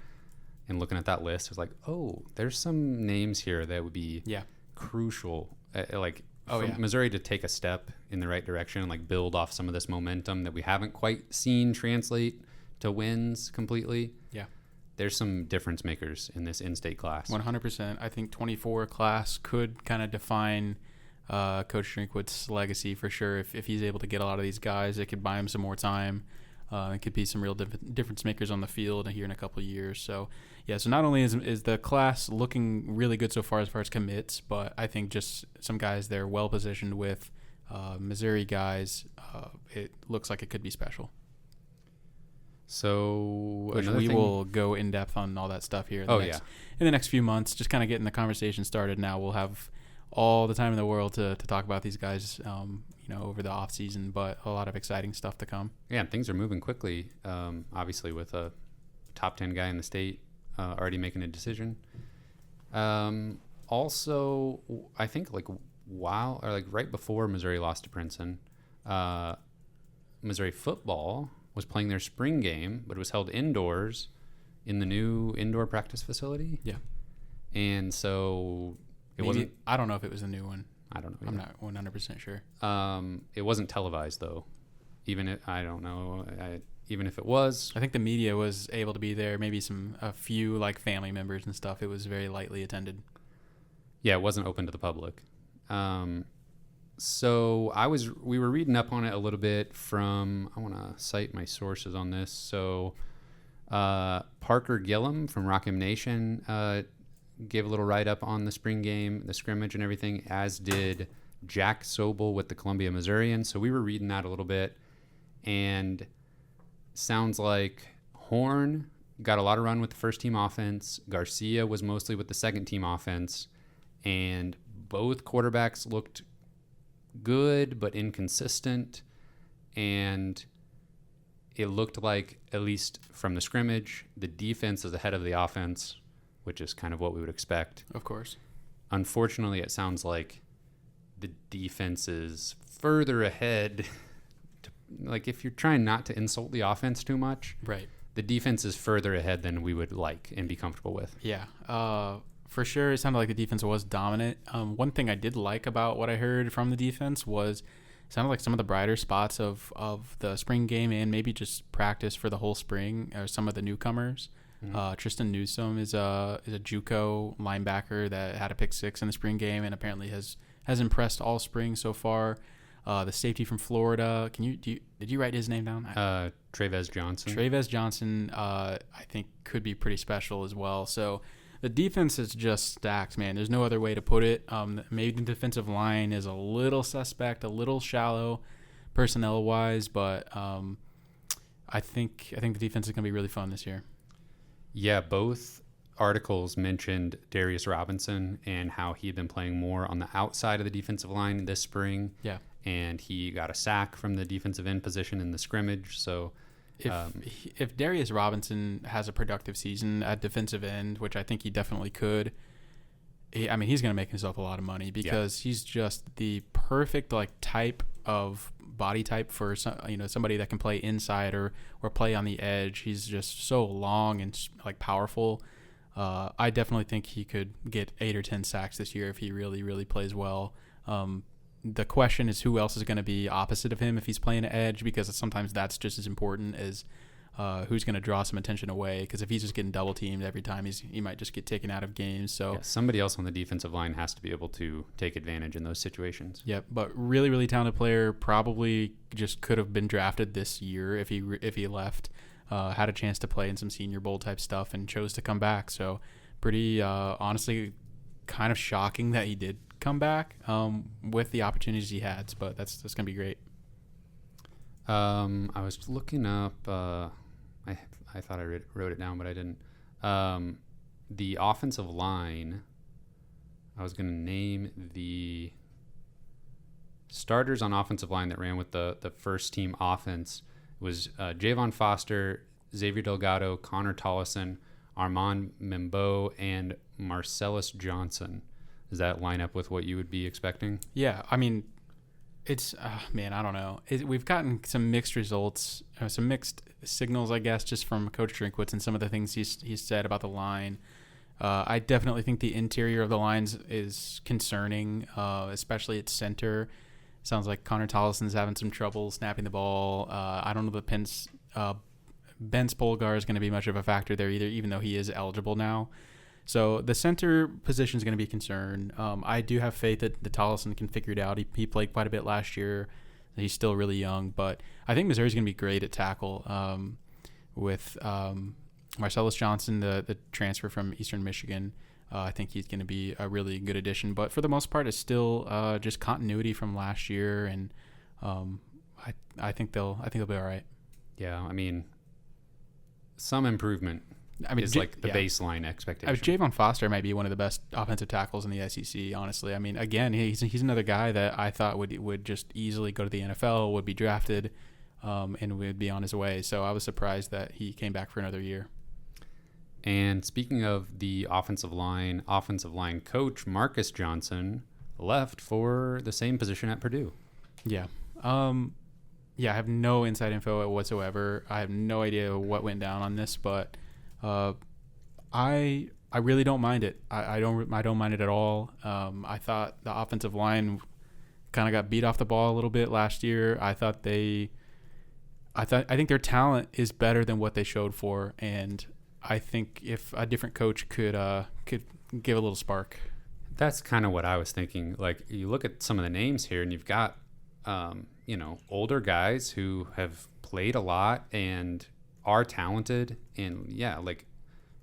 and looking at that list, I was like, oh, there's some names here that would be crucial. Missouri to take a step in the right direction and like build off some of this momentum that we haven't quite seen translate to wins completely. Yeah. There's some difference makers in this in-state class. 100%. I think 24 class could kind of define Coach Drinkwood's legacy for sure. If he's able to get a lot of these guys, it could buy him some more time. It could be some real difference makers on the field here in a couple of years. So, yeah, so not only is the class looking really good so far as commits, but I think just some guys they're well positioned with Missouri guys. It looks like it could be special. So we will go in depth on all that stuff here in the next few months, just kind of getting the conversation started now. We'll have all the time in the world to talk about these guys, over the off season, but a lot of exciting stuff to come. Yeah, and things are moving quickly. Obviously, with a top 10 guy in the state already making a decision. Also, I think right before Missouri lost to Princeton, Missouri football was playing their spring game, but it was held indoors in the new indoor practice facility. Yeah, and so wasn't. I don't know if it was a new one. I don't know. I'm not 100% sure. It wasn't televised though. Even if it was, I think the media was able to be there. Maybe a few like family members and stuff. It was very lightly attended. Yeah, it wasn't open to the public. So we were reading up on it a little bit from. I want to cite my sources on this. So Parker Gillum from Rockham Nation gave a little write-up on the spring game, the scrimmage and everything, as did Jack Sobel with the Columbia Missourian. So we were reading that a little bit, and sounds like Horn got a lot of run with the first-team offense. Garcia was mostly with the second-team offense, and both quarterbacks looked good but inconsistent, and it looked like, at least from the scrimmage, the defense is ahead of the offense, which is kind of what we would expect. Of course. Unfortunately, it sounds like the defense is further ahead. If you're trying not to insult the offense too much, right? The defense is further ahead than we would like and be comfortable with. Yeah, for sure. It sounded like the defense was dominant. One thing I did like about what I heard from the defense was it sounded like some of the brighter spots of the spring game and maybe just practice for the whole spring are some of the newcomers. Mm-hmm. Tristan Newsome is a JUCO linebacker that had a pick 6 in the spring game and apparently has impressed all spring so far. The safety from Florida, did you write his name down? Trayvez Johnson. Trayvez Johnson, I think could be pretty special as well. So the defense is just stacked, man. There's no other way to put it. Maybe the defensive line is a little suspect, a little shallow personnel wise, but I think the defense is going to be really fun this year. Yeah, both articles mentioned Darius Robinson and how he had been playing more on the outside of the defensive line this spring. Yeah. And he got a sack from the defensive end position in the scrimmage. So if Darius Robinson has a productive season at defensive end, which I think he definitely could, he's going to make himself a lot of money because he's just the perfect body type for somebody that can play inside or play on the edge. He's just so long and powerful. I definitely think he could get 8 or 10 sacks this year if he really, really plays well. The question is who else is going to be opposite of him if he's playing an edge, because sometimes that's just as important as who's going to draw some attention away, because if he's just getting double teamed every time, he might just get taken out of games. So somebody else on the defensive line has to be able to take advantage in those situations. Yep, but really, really talented player. Probably just could have been drafted this year if he left. Had a chance to play in some Senior Bowl type stuff and chose to come back. So pretty honestly, kind of shocking that he did come back with the opportunities he had. But that's going to be great. I was looking up. I thought I wrote it down, but I didn't. The offensive line. I was going to name the starters on offensive line that ran with the first team offense. It was Javon Foster, Xavier Delgado, Connor Tollison, Armand Membeau, and Marcellus Johnson. Does that line up with what you would be expecting? Yeah, It's man, I don't know. We've gotten some mixed results, some mixed signals, I guess, just from Coach Drinkwitz and some of the things he's said about the line. I definitely think the interior of the lines is concerning, especially at center. Sounds like Connor Tollison's having some trouble snapping the ball. I don't know that Ben Spolgar is going to be much of a factor there either, even though he is eligible now. So the center position is going to be a concern. I do have faith that Tollison can figure it out. He played quite a bit last year. He's still really young, but I think Missouri's going to be great at tackle with Marcellus Johnson, the transfer from Eastern Michigan. I think he's going to be a really good addition. But for the most part, it's still just continuity from last year, and I think they'll be all right. Yeah, I mean, some improvement. Is like the baseline expectation. Javon Foster might be one of the best offensive tackles in the SEC, honestly. I mean, again, he's another guy that I thought would just easily go to the NFL, would be drafted, and would be on his way. So I was surprised that he came back for another year. And speaking of the offensive line coach Marcus Johnson left for the same position at Purdue. Yeah. I have no inside info whatsoever. I have no idea what went down on this, but I really don't mind it. I don't mind it at all. I thought the offensive line kind of got beat off the ball a little bit last year. I think their talent is better than what they showed for, and I think if a different coach could give a little spark. That's kind of what I was thinking. Like, you look at some of the names here, and you've got older guys who have played a lot and are talented, and like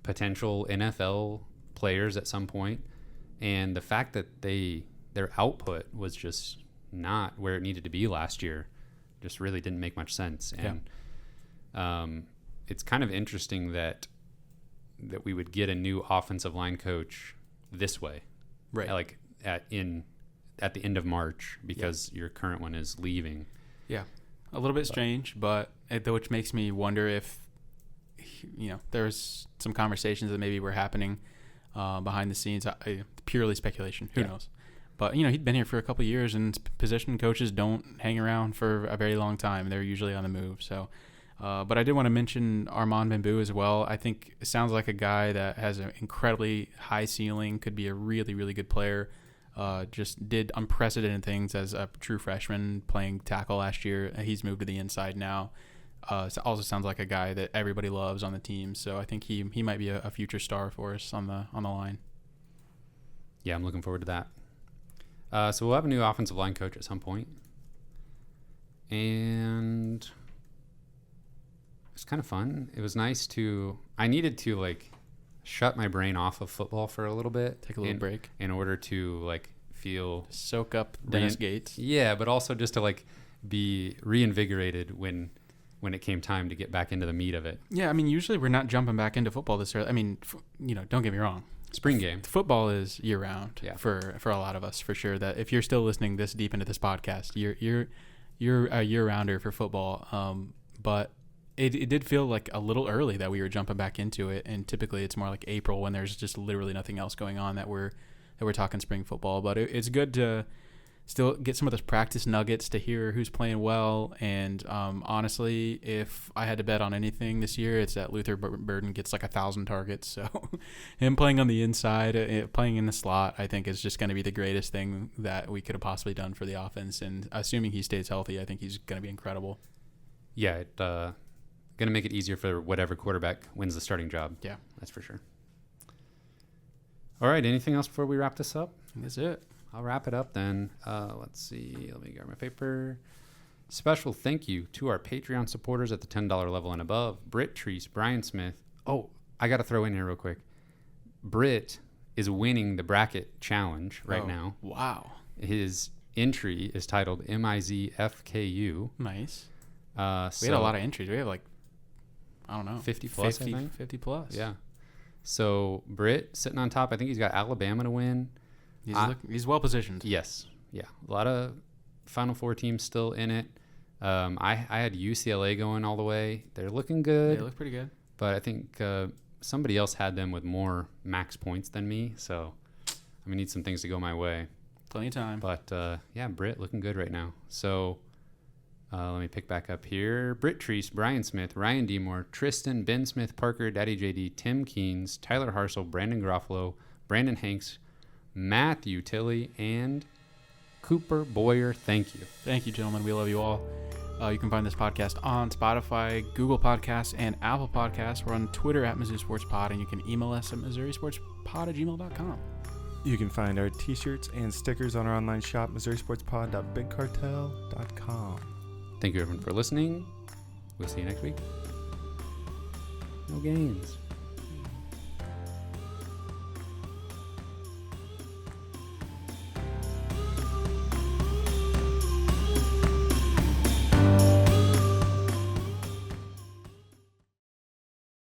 potential NFL players at some point. And the fact that their output was just not where it needed to be last year just really didn't make much sense. And it's kind of interesting that we would get a new offensive line coach this way, right? Like at the end of March, because your current one is leaving. Yeah. A little bit strange, but which makes me wonder if, there's some conversations that maybe were happening behind the scenes. Purely speculation. Who knows? But, he'd been here for a couple of years, and position coaches don't hang around for a very long time. They're usually on the move. So, but I did want to mention Armand Bamboo as well. I think it sounds like a guy that has an incredibly high ceiling, could be a really, really good player. Just did unprecedented things as a true freshman playing tackle last year. He's moved to the inside now. So also sounds like a guy that everybody loves on the team. So I think he might be a future star for us on the line. Yeah, I'm looking forward to that. So we'll have a new offensive line coach at some point. And it's kind of fun. It was nice I needed to shut my brain off of football for a little bit. Take a little break. In order to soak up Dennis Gates. Yeah, but also just to be reinvigorated when it came time to get back into the meat of it. Yeah, I mean, usually we're not jumping back into football this early. I mean, don't get me wrong. Spring game. Football is year round for a lot of us, for sure. That if you're still listening this deep into this podcast, you're a year rounder for football. But it did feel like a little early that we were jumping back into it, and typically it's more like April when there's just literally nothing else going on that we're talking spring football. But it's good to still get some of those practice nuggets to hear who's playing well. And honestly, if I had to bet on anything this year, it's that Luther Burden gets 1,000 targets. So him playing on the inside, playing in the slot, I think is just going to be the greatest thing that we could have possibly done for the offense. And assuming he stays healthy, I think he's going to be incredible. Yeah, going to make it easier for whatever quarterback wins the starting job. Yeah, that's for sure. All right, anything else before we wrap this up? That's it. I'll wrap it up then. Let's see. Let me grab my paper. Special thank you to our Patreon supporters at the $10 level and above. Britt Treese, Brian Smith. Oh, I got to throw in here real quick. Britt is winning the bracket challenge right now. Wow. His entry is titled MIZFKU. Nice. We had a lot of entries. We have 50 plus, I think. 50 plus. Yeah. So Britt sitting on top. I think he's got Alabama to win. He's well positioned. Yes. Yeah. A lot of Final Four teams still in it. I had UCLA going all the way. They're looking good. They look pretty good. But I think somebody else had them with more max points than me. So I'm going to need some things to go my way. Plenty of time. But yeah, Britt looking good right now. So let me pick back up here. Britt Treese, Brian Smith, Ryan Demore, Tristan, Ben Smith, Parker, Daddy JD, Tim Keynes, Tyler Harsel, Brandon Garofalo, Brandon Hanks, Matthew Tilley, and Cooper Boyer. Thank you. Thank you, gentlemen. We love you all. You can find this podcast on Spotify, Google Podcasts, and Apple Podcasts. We're on Twitter at Mizzou Sports Pod, and you can email us at MissouriSportsPod@gmail.com. You can find our t-shirts and stickers on our online shop, MissouriSportsPod.BigCartel.com. Thank you, everyone, for listening. We'll see you next week. No games.